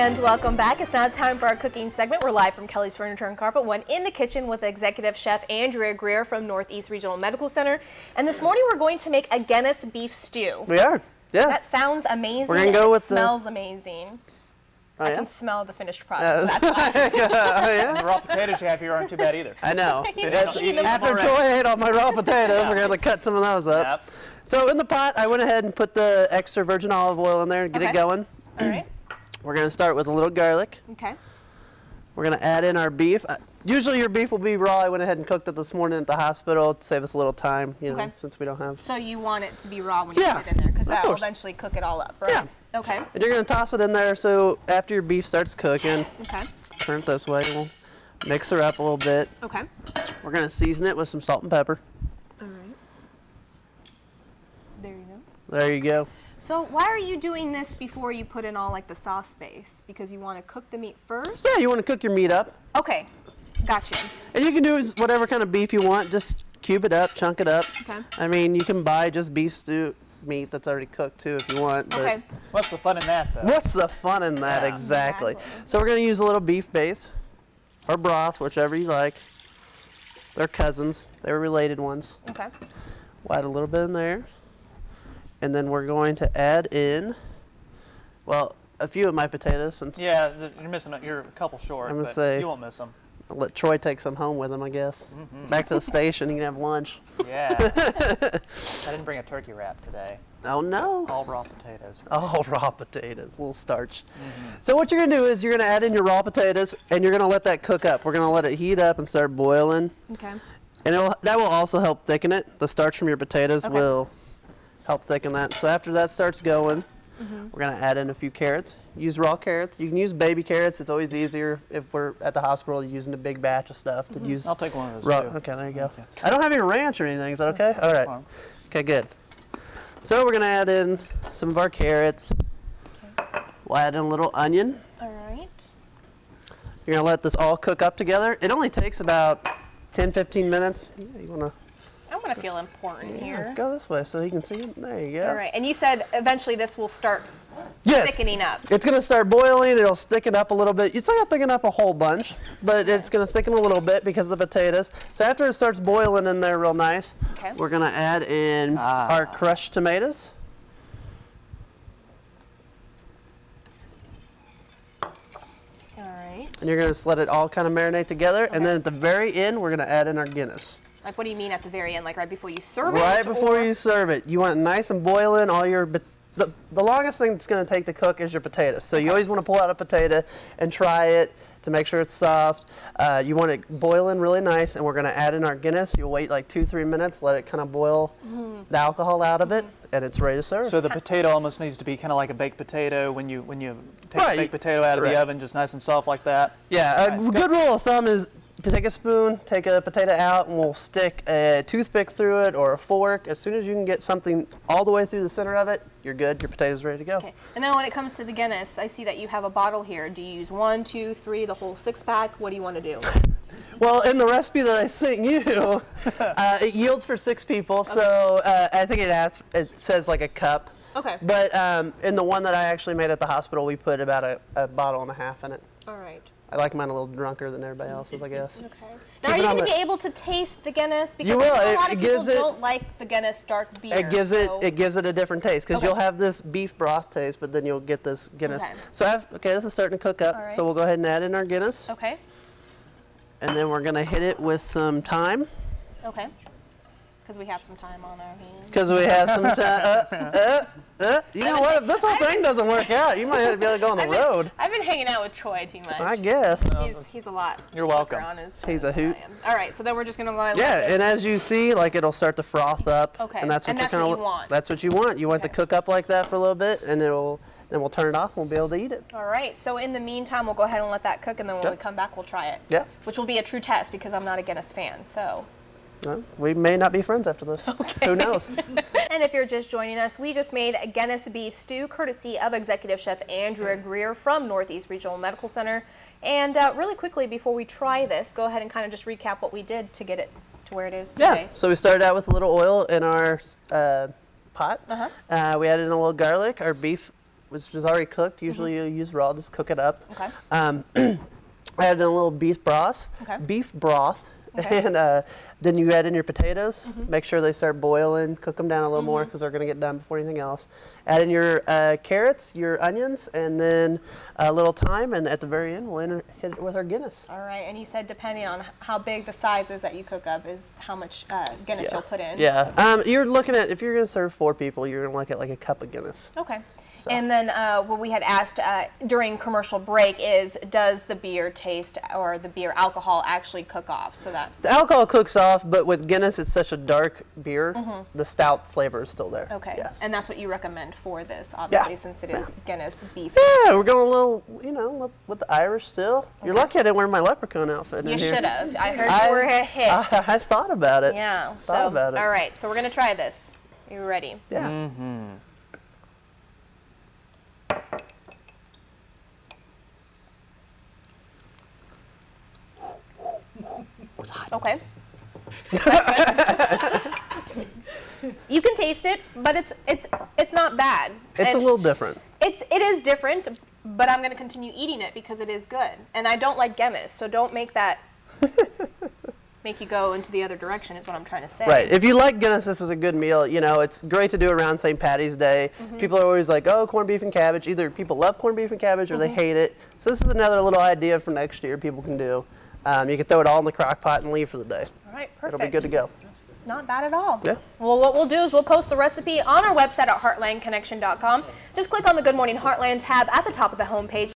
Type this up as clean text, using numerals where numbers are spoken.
And welcome back. It's now time for our cooking segment. We're live from Kelly's Furniture and Carpet One in the kitchen with Executive Chef Andrea Greer from Northeast Regional Medical Center. And this morning we're going to make a Guinness beef stew. We are, yeah. That sounds amazing. We're going to go with smells amazing. Oh, I can smell the finished product. So that's fine. And the raw potatoes you have here aren't too bad either. I know. After Troy ate all my raw potatoes, we're going to cut some of those up. Yep. So in the pot, I went ahead and put the extra virgin olive oil in there and get it going. All right. We're going to start with a little garlic. Okay. We're going to add in our beef. Usually your beef will be raw. I went ahead and cooked it this morning at the hospital to save us a little time, you know, since we don't have. So you want it to be raw when you put it in there, because that will eventually cook it all up, right? Yeah. Okay. And you're going to toss it in there, so after your beef starts cooking, turn it this way. We'll mix her up a little bit. Okay. We're going to season it with some salt and pepper. All right. There you go. There you go. So why are you doing this before you put in all like the sauce base? Because you want to cook the meat first? Yeah, you want to cook your meat up. Okay, gotcha. And you can do whatever kind of beef you want. Just cube it up, chunk it up. Okay. I mean, you can buy just beef stew meat that's already cooked too if you want. But Okay. What's the fun in that, though? what's the fun in that? Yeah. Exactly. So we're going to use a little beef base or broth, whichever you like. They're cousins. They're related ones. Okay. We'll add a little bit in there. And then we're going to add in, well, a few of my potatoes. Since Yeah, you're missing. You're a couple short, I'm gonna but say- you won't miss them. I'll let Troy take some home with him, I guess. Back to the station, he can have lunch. Yeah. I didn't bring a turkey wrap today. Oh, no. All raw potatoes. Oh, raw potatoes, a little starch. So what you're going to do is you're going to add in your raw potatoes, and you're going to let that cook up. We're going to let it heat up and start boiling. Okay. And that will also help thicken it. The starch from your potatoes will help thicken that. So after that starts going, we're going to add in a few carrots. Use raw carrots. You can use baby carrots. It's always easier if we're at the hospital using a big batch of stuff to use. I'll take one of those, raw. too. Okay, there you go. I don't have any ranch or anything. Is that okay? All right. Fine. Okay, good. So we're going to add in some of our carrots. We'll add in a little onion. All right. You're going to let this all cook up together. It only takes about 10-15 minutes. Yeah, you want to I'm going to feel important here. go this way so you can see it. There you go. All right. And you said eventually this will start thickening up. It's going to start boiling. It'll thicken up a little bit. It's not going to thicken up a whole bunch, but it's going to thicken a little bit because of the potatoes. So after it starts boiling in there real nice, we're going to add in our crushed tomatoes. All right. And you're going to just let it all kind of marinate together. And then at the very end, we're going to add in our Guinness. Like, what do you mean at the very end? Like right before you serve it? Right before you serve it. You want it nice and boiling. All your the longest thing it's going to take to cook is your potatoes. So you always want to pull out a potato and try it to make sure it's soft. You want it boiling really nice, and we're going to add in our Guinness. You'll wait like 2-3 minutes, let it kind of boil the alcohol out of it, and it's ready to serve. So the potato almost needs to be kind of like a baked potato when you take the baked potato out of the oven, just nice and soft like that. Yeah, a good rule of thumb is to take a spoon, take a potato out, and we'll stick a toothpick through it or a fork. As soon as you can get something all the way through the center of it, you're good. Your potato's ready to go. Okay. And then when it comes to the Guinness, I see that you have a bottle here. Do you use 1, 2, 3, the whole 6-pack? What do you want to do? Well, in the recipe that I sent you, it yields for 6 people. So I think it says like a cup. Okay. But in the one that I actually made at the hospital, we put about a bottle and a half in it. All right. I like mine a little drunker than everybody else's, I guess. Okay. Now, are you going to be able to taste the Guinness? Because You will. a lot of It people gives it- don't like the Guinness dark beer. It gives it a different taste because Okay. you'll have this beef broth taste, but then you'll get this Guinness. Okay. So this is starting to cook up. All right. So we'll go ahead and add in our Guinness, Okay. and then we're gonna hit it with some thyme Okay. Because we have some time on our hands. because we have some time. You know what? If this whole thing doesn't work out, you might have to be able to go on the road. I've been hanging out with Troy too much. I guess. He's a lot. You're welcome. quicker on his He's a toes than I hoot. am. All right, so then we're just gonna go ahead and Yeah, let this. and as you see, like it'll start to froth up. Okay, And that's what and that's kinda what you want. That's what you want. You want it to Okay. cook up like that for a little bit, and then we'll turn it off and we'll be able to eat it. All right, so in the meantime, we'll go ahead and let that cook, and then when Yeah. we come back, we'll try it. Yeah. Which will be a true test because I'm not a Guinness fan, so. Well, we may not be friends after this. Who knows? And if you're just joining us, we just made a Guinness beef stew courtesy of Executive Chef Andrea Greer from Northeast Regional Medical Center. And really quickly, before we try this, go ahead and kind of just recap what we did to get it to where it is today. So we started out with a little oil in our pot. We added in a little garlic. Our beef which is already cooked. Usually you use raw, just cook it up. Okay. I added in a little beef broth. Okay. Beef broth. Okay. And then you add in your potatoes. Make sure they start boiling. Cook them down a little more because they're going to get done before anything else. Add in your carrots, your onions, and then a little thyme. And at the very end, we'll hit it with our Guinness. All right. And you said depending on how big the size is that you cook up is how much Guinness you'll put in. Yeah. You're looking at, if you're going to serve 4 people, you're going to look at like a cup of Guinness. Okay. And then what we had asked during commercial break is, does the beer taste or the beer alcohol actually cook off? So that the alcohol cooks off, but with Guinness, it's such a dark beer, the stout flavor is still there. okay. Yes. And that's what you recommend for this, obviously, since it is Guinness beef. Yeah, we're going a little, you know, with the Irish still. You're lucky I didn't wear my leprechaun outfit. You in here. should have. I heard you were a hit. I thought about it. Yeah. Thought about it. All right. So we're gonna try this. Are you ready? Yeah. Okay. You can taste it, but it's not bad. It's a little different. It is different, but I'm going to continue eating it because it is good. And I don't like Guinness, so don't make that make you go into the other direction is what I'm trying to say. Right. If you like Guinness, this is a good meal. You know, it's great to do around St. Patty's Day. People are always like, oh, corned beef and cabbage. Either people love corned beef and cabbage or they hate it. So this is another little idea for next year people can do. You can throw it all in the crock pot and leave for the day. All right, perfect. It'll be good to go. Not bad at all. Yeah. Well, what we'll do is we'll post the recipe on our website at heartlandconnection.com. Just click on the Good Morning Heartland tab at the top of the homepage.